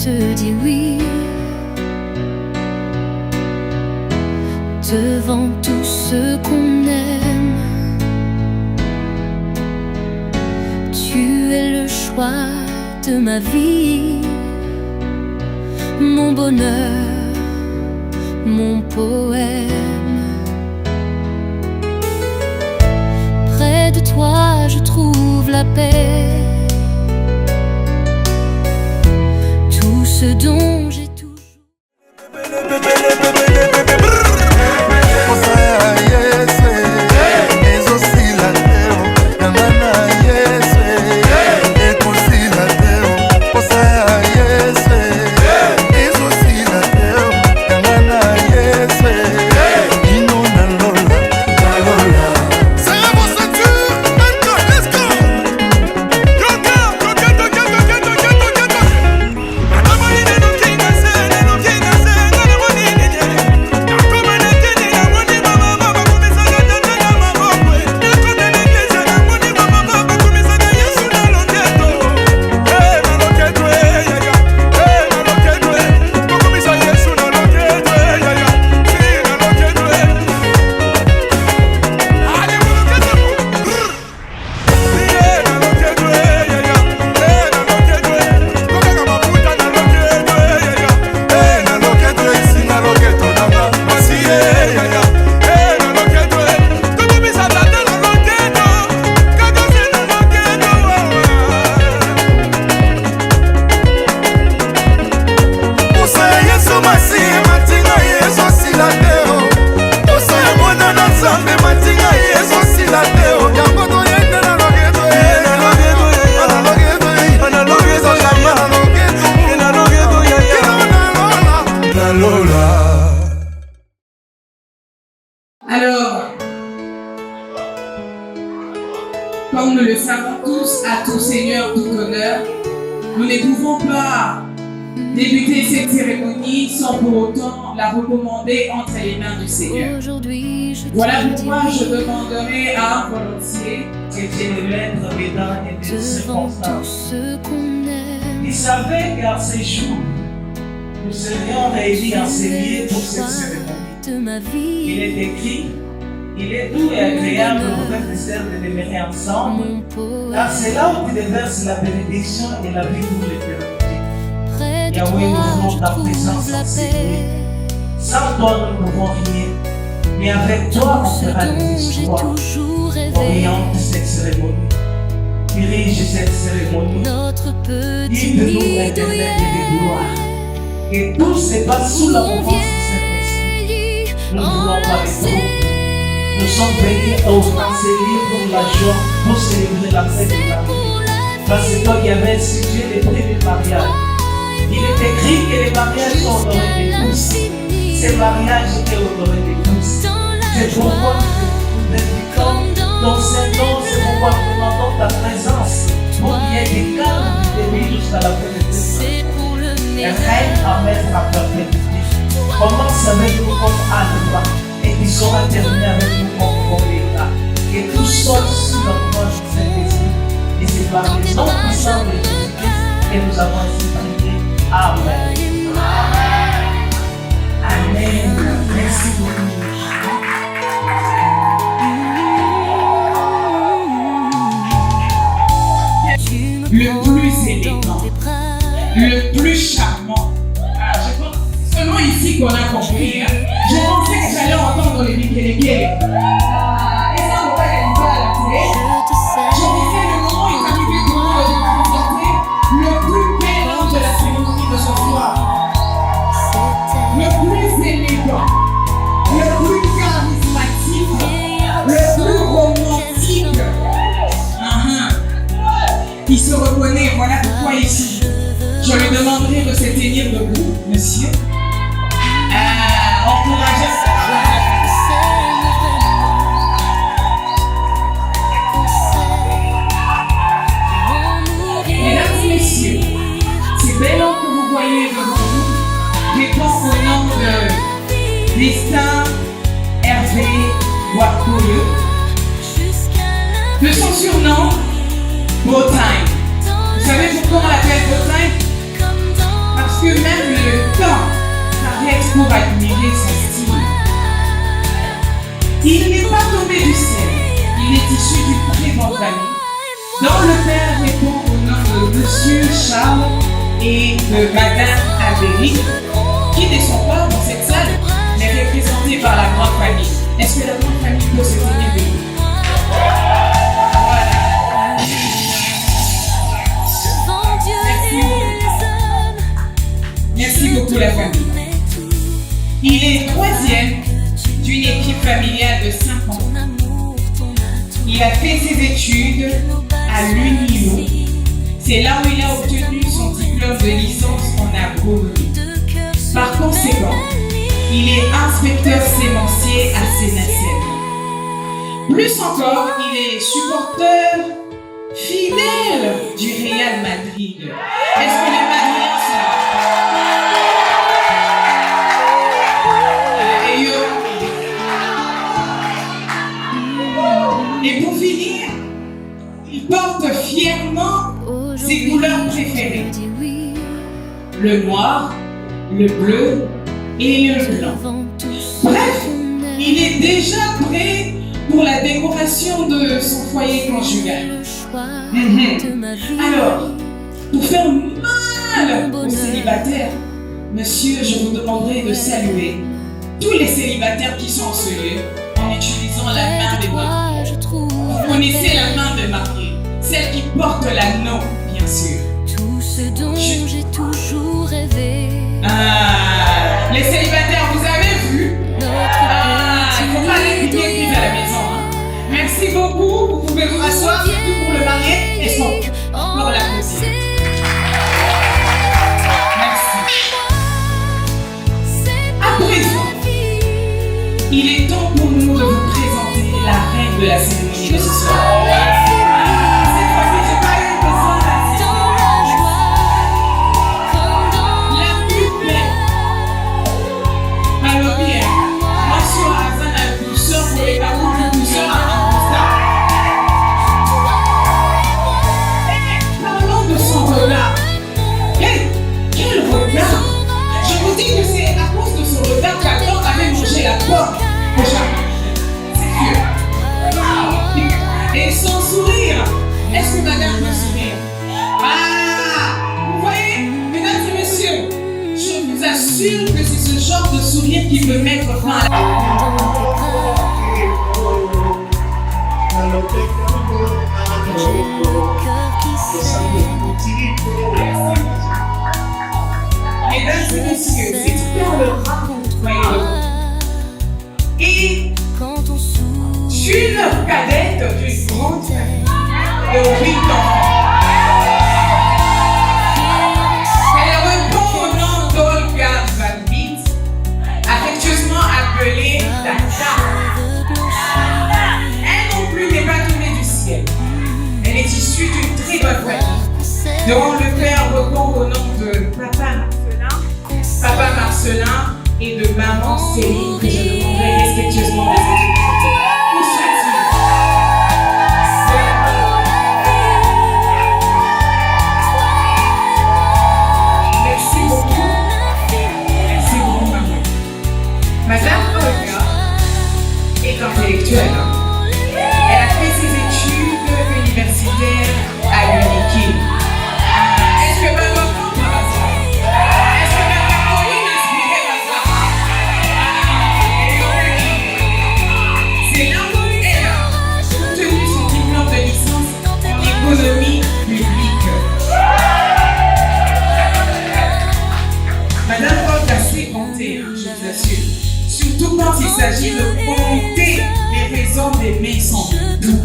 te dire oui. Devant tout ce qu'on aime, tu es le choix de ma vie, mon bonheur, mon poème. Près de toi je trouve la paix, tout ce dont j'ai toujours. Alors, comme nous le savons tous, à tout Seigneur, tout honneur, nous ne pouvons pas débuter cette cérémonie sans pour autant la recommander entre les mains du Seigneur. Voilà pourquoi je demanderai à un volontiers que Dieu le maître mesdames et des circonstances. Il savait qu'à ces jours, nous serions réunis en ces lieux pour cette cérémonie. Il est écrit, il est doux et agréable aux frères et sœurs de demeurer ensemble, car c'est là où tu déverses la bénédiction et la vie pour l'éternité. Yahweh, nous voulons ta présence en ces lieux. Sans toi, nous ne pouvons rien, mais avec toi, on fera des histoires. Oriente cette cérémonie, dirige cette cérémonie, guide-nous éternel et de gloire, que tout se passe sous la mouvance de Saint-Esprit. Nous ne voulons pas les troubles. Nous sommes venus au Cancellier pour la joie, pour célébrer la fête de l'amour. Parce que toi qui avais institué les premiers mariages, il est écrit que les mariages sont honorés de tous. Ces mariages étaient honorés de tous. C'est pourquoi nous indiquons ton Saint-Nom, c'est pourquoi nous demandons ta présence pour qu'il y ait des calmes de vie jusqu'à la fin de cette journée. Règne à mettre à perpétuité. Commence avec nous comme Alpha et qui sera terminé avec nous comme Oméga. Que tout soit sous la voix du Saint-Esprit. Et c'est par le nom puissant de Jésus-Christ que nous avons ainsi prié. Amen. Amen. Merci beaucoup. le plus élégant, le plus charmant. Alors, je pense que c'est seulement ici qu'on a compris. Hein. Je pensais que j'allais entendre les Mikeleke. Et ça, on va aller à la télé. Je disais le moment est arrivé pour moi de vous présenter le plus bel homme de la cérémonie de ce soir. Le plus élégant, le plus charismatique, le plus romantique. Il se reconnaît, voilà pourquoi ici. Je lui demanderai de se tenir debout, monsieur. Encouragez ça. Mesdames et messieurs, ces bel homme que vous voyez devant vous répond au nom de Destin Hervé Wakoyo. De son surnom, Bowtime. Vous savez pourquoi on l'appelle Bowtime? Parce pour admirer son style. Il n'est pas tombé du ciel, il est issu d'une très grande famille, dont le père répond au nom de Monsieur Charles et de Madame Albéry, qui ne sont pas dans cette salle, mais représentés par la grande famille. Est-ce que la grande famille peut se tenir debout? Merci beaucoup la famille. Il est troisième d'une équipe familiale de 5 ans. Il a fait ses études à l'UNILO. C'est là où il a obtenu son diplôme de licence en agronomie. Par conséquent, il est inspecteur sémencier à Sénacelle. Plus encore, il est supporter fidèle du Real Madrid. Est-ce que les Madriens sont là? Et pour finir, il porte fièrement ses couleurs préférées. Le noir, le bleu et le blanc. Bref, il est déjà prêt pour la décoration de son foyer conjugal. Alors, pour faire mal aux célibataires, monsieur, je vous demanderai de saluer tous les célibataires qui sont en ce lieu en utilisant la main des vôtres. Vous connaissez la main de Marie, celle qui porte l'anneau, bien sûr. Tout ce dont j'ai toujours rêvé. Ah, les célibataires, vous avez vu? Il ne faut pas les piquer plus à la maison. Merci beaucoup, vous pouvez vous rasseoir, surtout pour le marié et son pour la cousine. Merci. À présent, il est temps pour nous de vous présenter la reine de la cérémonie de ce soir. Cette fois-ci, j'ai pas eu besoin d'insister. La plus belle. Alors bien, mention à Hassan douceur pour les parents de douceur à Augusta. Parlons de son regard. Quel regard! Je vous dis que c'est à cause de son regard qu'Adam avait mangé la pomme au jardin. C'est sûr. Et son sourire. Est-ce que madame peut sourire? Ah! Vous voyez, mesdames et messieurs, je vous assure que c'est ce genre de sourire qui peut mettre fin à la... Mesdames et messieurs, c'est super le rare, et une cadette d'une grande famille de 8 ans. Elle répond au nom d'Olga Van Witt, affectueusement appelée Tata. Elle non plus n'est pas tombée du ciel. Elle est issue d'une très bonne famille, dont le père répond au nom de Papa Marcelin et de maman Céline, que je demanderai respectueusement de s'exprimer. Où sont-ils? Merci beaucoup. Merci beaucoup, maman. Madame Olga est intellectuelle. Elle a fait ses études universitaires à l'UNIKI. Est-ce que maman comprend par hasard? Est-ce que maman Pauline a expliqué par hasard? C'est là où elle a obtenu son diplôme de licence en économie publique. Madame Olga sait compter, je vous assure. Surtout quand il s'agit de compter les raisons d'aimer son doux.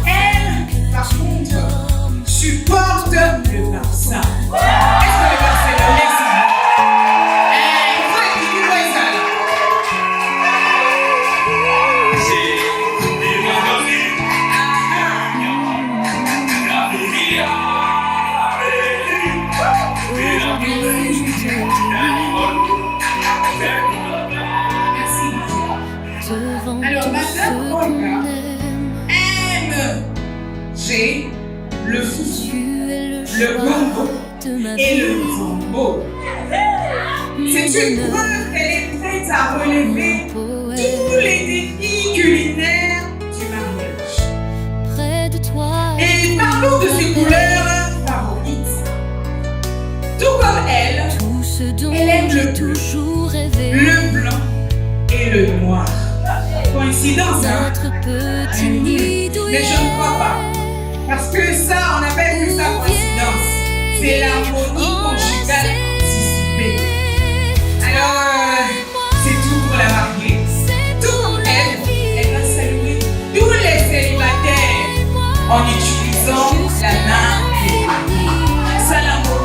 Elle, par contre, supporte le Barça. Est-ce que le Barça le laisse? Il faut être du Barça. Alors, Madame Olga aime le foufou, le gombo et le zombo. C'est une preuve qu'elle est prête à relever tous les défis culinaires du mariage. Près de toi, Et parlons de ses couleurs favorites. Tout comme elle, tout ce dont elle aime j'ai le bleu, toujours rêvé. le blanc et le noir. Coïncidence, hein? Notre petit nid douillet. Mais je ne crois pas. Parce que ça, on appelle plus ça coïncidence. C'est l'harmonie conjugale anticipée. Alors, c'est tout pour la mariée. Tout comme elle va saluer tous les célibataires en utilisant la main et ça l'amour.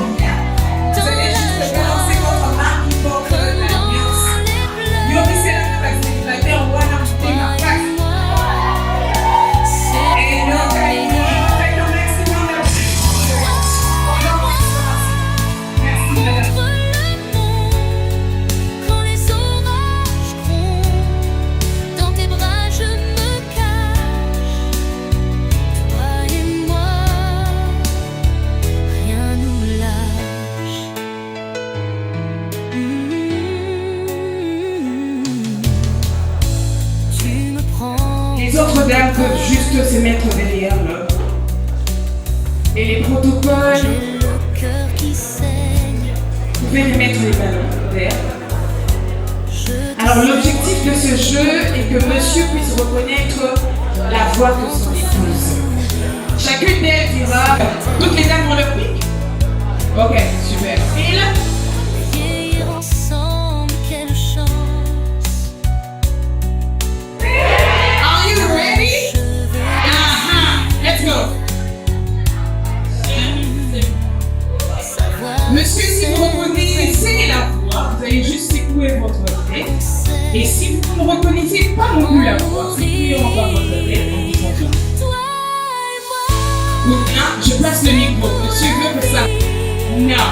Vous allez juste balancer votre main qui porte l'alliance. Yo, mais c'est la main de la célibataire, on va l'ajouter ma face. Et donc, faites un maximum de merci, madame. Contre le monde, quand les orages grondent, dans tes bras je me cache. Toi et moi, rien nous lâche. Tu me prends. Les autres dames peuvent juste se mettre derrière l'homme. Et les protocoles, J'ai le cœur qui saigne. vous pouvez lui mettre les ballons verts. Je te Alors l'objectif de ce jeu est que monsieur puisse reconnaître la voix de son épouse. Chacune d'elles dira, toutes les dames ont leur pic. Ok, super. Et là, vieillir ensemble, quelle chance. are you ready? Cheveux Let's go. savoir Monsieur, si vous reconnaissez la voix, vous allez juste secouer votre tête. Et si vous ne reconnaissez pas non plus la voix, secouez encore votre tête en disant tout. toi et moi. Ou bien, je passe le micro. Monsieur veut que ça. Non.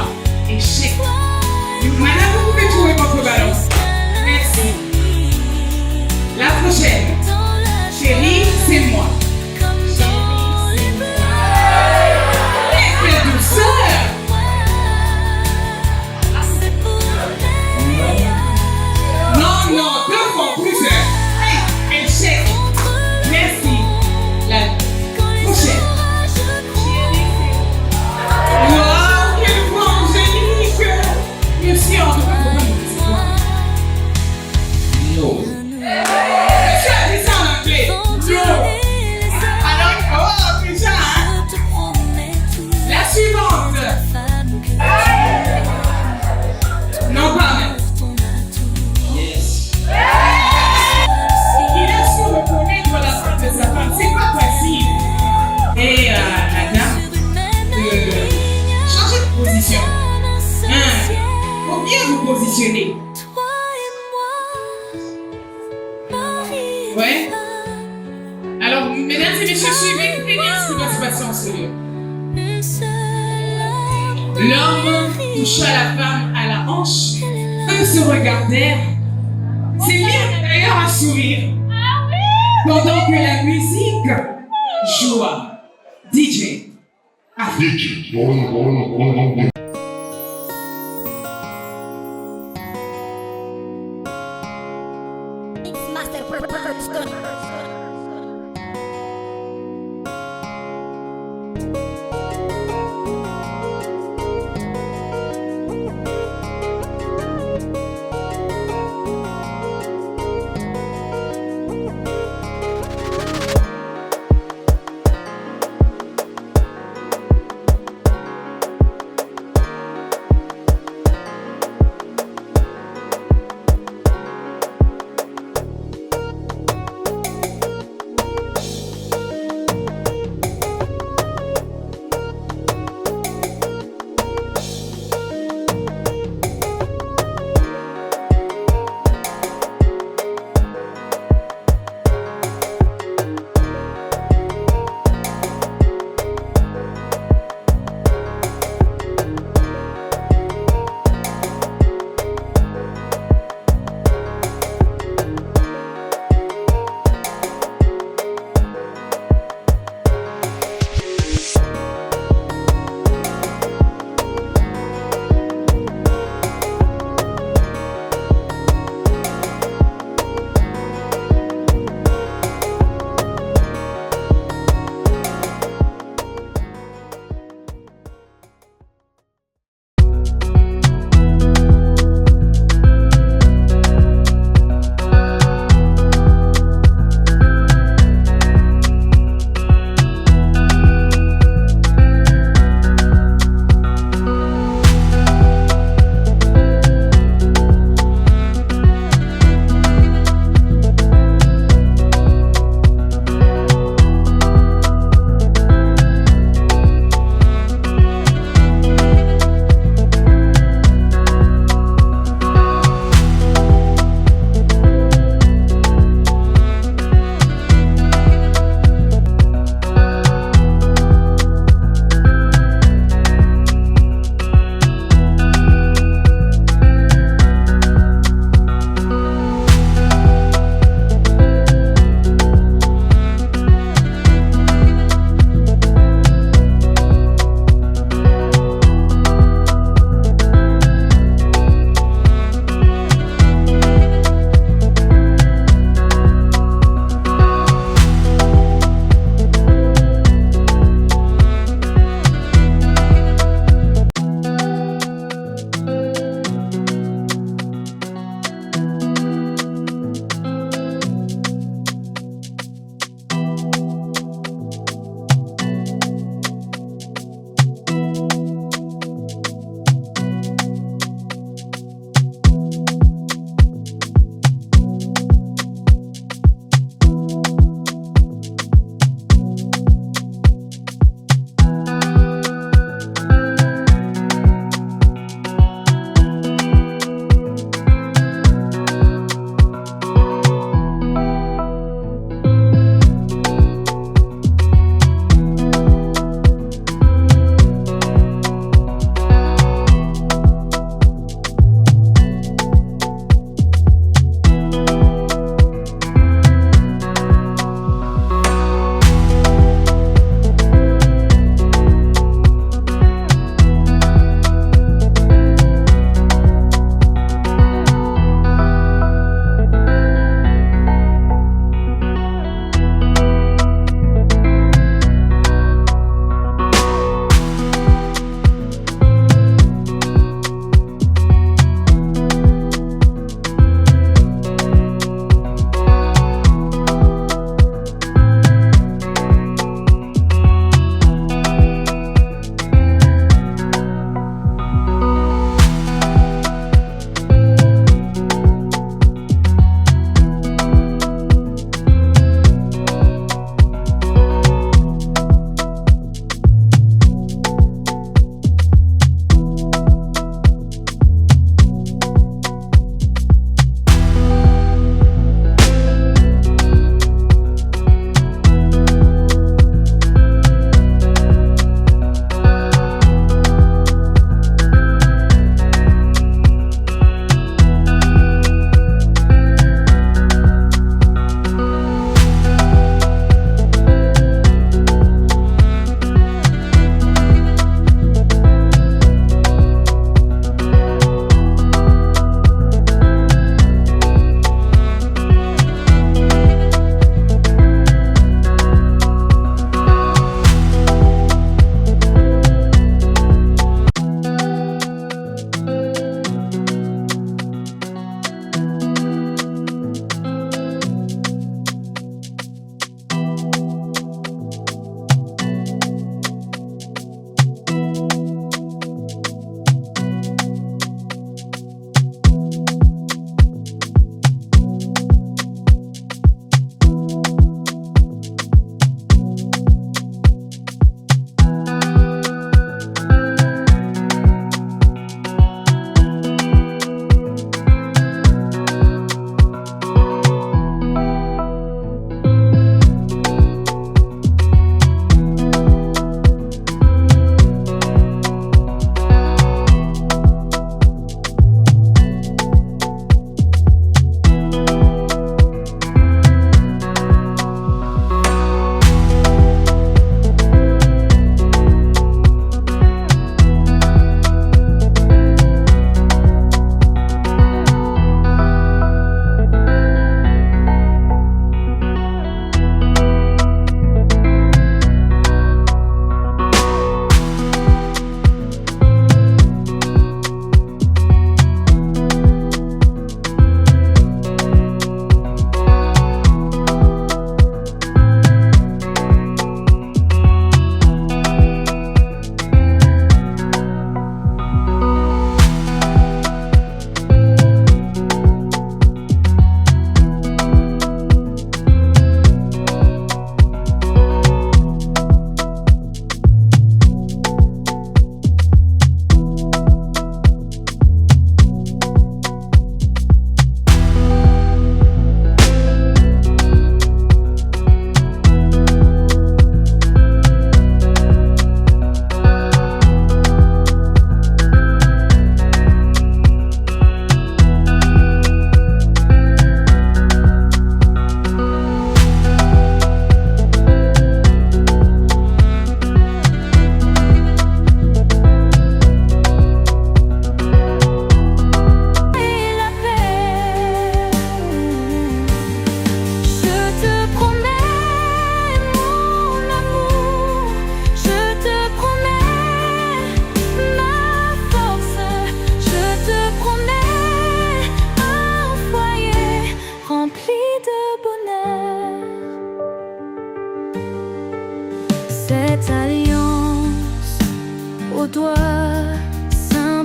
Échec. Madame, vous pouvez trouver votre ballon. Merci. La prochaine. Dans la Chérie, c'est moi. comme dans les bleus. Et quelle douceur. C'est pour le meilleur. Non, non, deux fois plus. Hey, échec. Merci. La Quand les prochaine. orages grondent. Wow, quelle voix angélique. Merci, en tout cas, pour moi. No. Monsieur a dit ça en anglais. No. Alors, oh, déjà, hein. Je te promets tout. La suivante. Femme que Non, pas même. ton atout. Yes. Il a su reconnaître la femme de sa femme. C'est pas facile. Et la dame, Sur une même ligne, changez de position. un seul ciel. Faut bien vous positionner. Toi et moi, mari et Ouais. femme, Alors, mesdames et messieurs, suivez très bien ce qui va se passer en ce lieu. une seule âme. L'homme toucha la femme à la hanche. Eux se regardèrent. C'est bien d'ailleurs à sourire. Pendant que la musique joua. DJ. Master Production.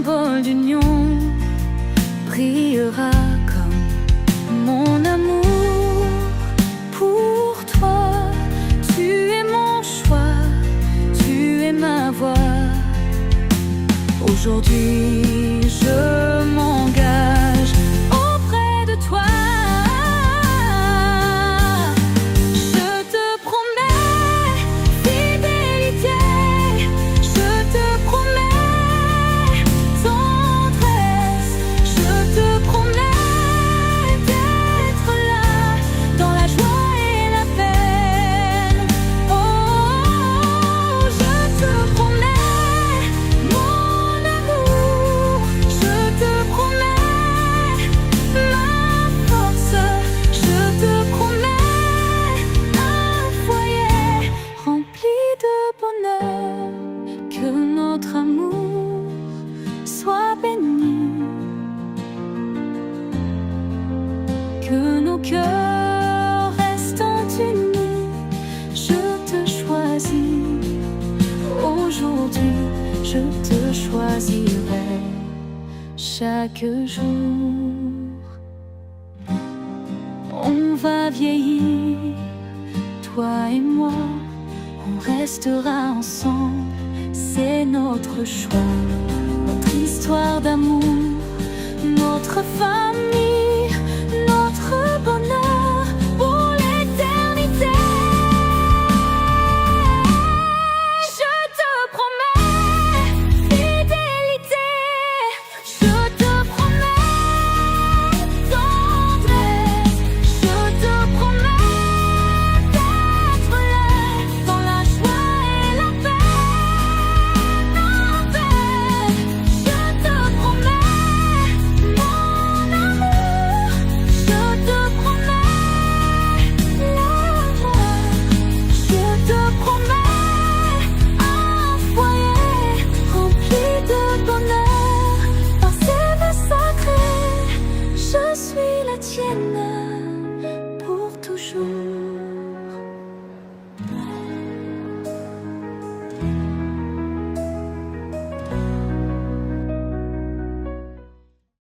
symbole d'union brillera comme mon amour pour toi. Tu es mon choix, tu es ma voix. Aujourd'hui, je m'engage auprès de toi. Je te promets fidélité, je te promets tendresse, je te promets d'être là dans la joie et la peine. Oh, je te promets mon amour, je te promets ma force, je te promets un foyer rempli de bonheur. Que notre amour soit béni, que nos cœurs restent unis. Je te choisis aujourd'hui, je te choisirai chaque jour. On va vieillir, toi et moi, on restera ensemble, c'est notre choix, notre histoire d'amour, notre famille.